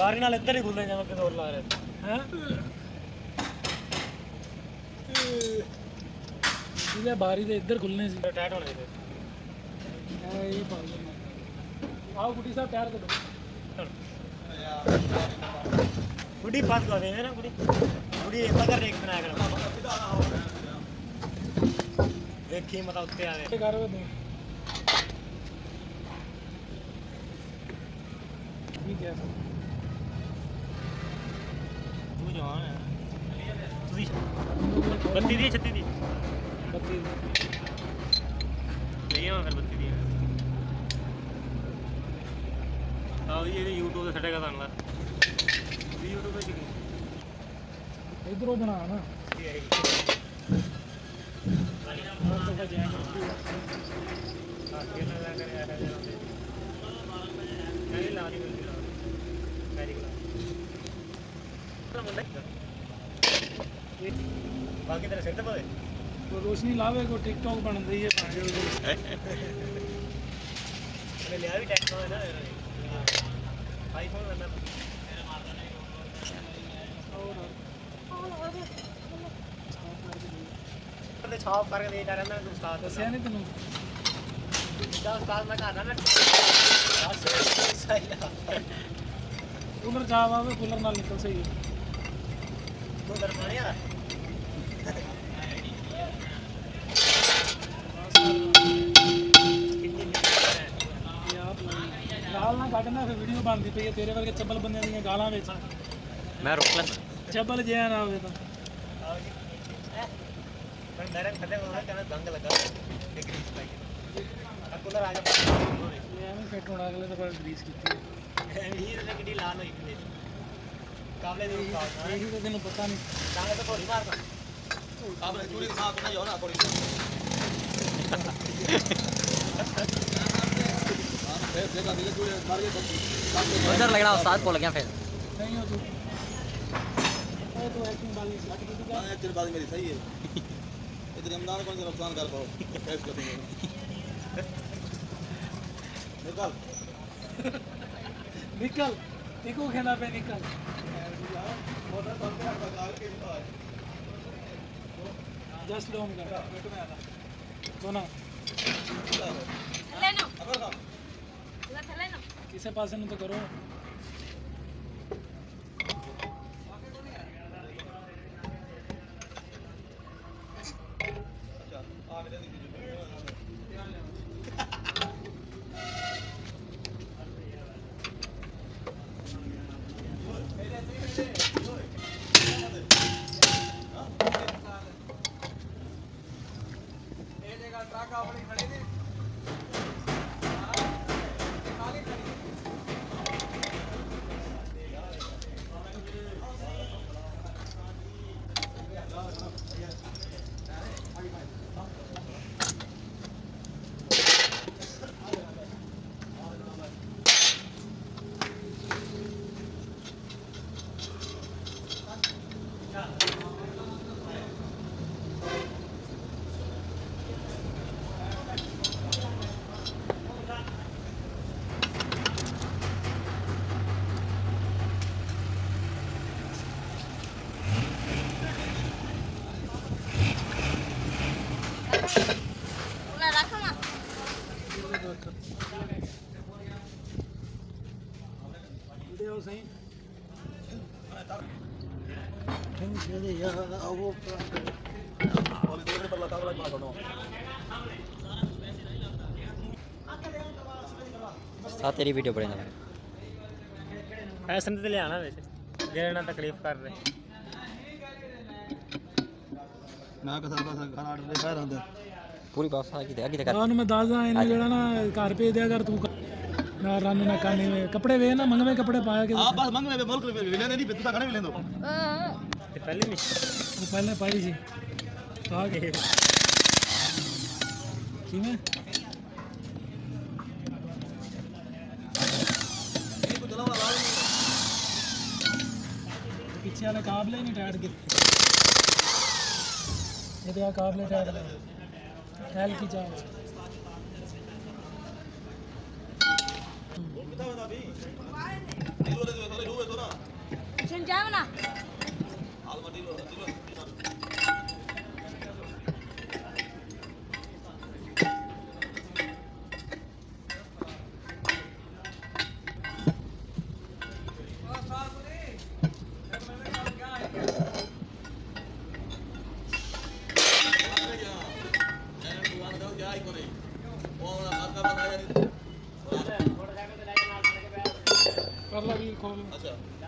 बारी नाल इधर ही खुलने जाना किधर ला रहे हैं ये बारी दे इधर खुलने से टाइट होने दे ये पाल आओ गुडी साहब टायर दो गुडी पास कर देंगे ना गुडी गुडी एक बार रेक बनाया कर देखिए मत उत्ते आ गए कर दो ठीक है तू जवान है बत्ती दी 36 दी बत्ती नहीं है फिर बत्ती दी आओ ये YouTube ਤੇ ਛੱਡੇਗਾ ਤੁਹਾਨੂੰ YouTube ਤੇ ਇਧਰੋਂ ਬਣਾ ਨਾ बाकी तेरे सिर ते पवे वो रोशनी लावे को टिकटॉक बन रही है पांच मैंने लिया भी टेक्नो है ना आईफोन लेना और छाप करके दे जा रहा है उस्ताद दसया नहीं तैनू जा उस्ताद मैं कहना ना कूलर छाप आवे कूलर नाल निकल सही कूलर पानी आ गाल ना काटना फिर वीडियो बनती पई है तेरे वर्गे चब्बल बंदे दी गालां विच मैं रोक ला चब्बल जे ना होवे तो आओ जी पर मेरे खड्डे होना कहना दंग लगा एक ग्रीस पाई कूलर आ जा ये मैं फिट होना अगले तो पर ग्रीस कीती है ये तो किडी लाल होई थी काबले दे यही तो तेन पता नहीं डांगे तो थोड़ी मारता काबले चूड़ी के साथ नहीं हो ना थोड़ी उधर लग रहा उस्ताद को लग गया फिर नहीं हो तू एक्टिंग वाली एक्टिंग वाली मेरी सही है इतने रमजान कौन सा नुकसान कर पाओ कैसे करेंगे निकल निकल देखो खेला पे निकल जस्ट लो हम कर दोनों लेनो किसे पास न तो करो ट्रक अपनी खड़ी थी हो सही साथ तेरी वीडियो पड़ेगा ऐसा नहीं ले आना वैसे गिरना तकलीफ कर रहे ना का सारा घर आर्डर दे खैर होंगे पूरी बात आगे आगे तक ਉਹਨੂੰ ਮੈਂ ਦੱਸਦਾ ਇਹਨੇ ਜਿਹੜਾ ਨਾ ਘਰ ਭੇਜ ਦਿਆ ਕਰ ਤੂੰ ਨਾ ਰਨ ਨਾ ਕਾਨੇ ਵੇ ਕੱਪੜੇ ਵੇ ਨਾ ਮੰਗਵੇਂ ਕੱਪੜੇ ਪਾਇਆ ਕੇ हां बस मंगवे पे मुल्क में लेने नहीं तू खाने भी लेंदो ਤੇ ਪਹਿਲੇ ਨਹੀਂ ਉਹ ਪਹਿਲੇ ਪਾਈ ਸੀ ਆ ਗਏ ਕਿਵੇਂ पीछे वाले काबले ही नहीं टाइट गिरते ये तो काबले टाइट हेल की चार्ज जाओ ना कर ला भी खोल अच्छा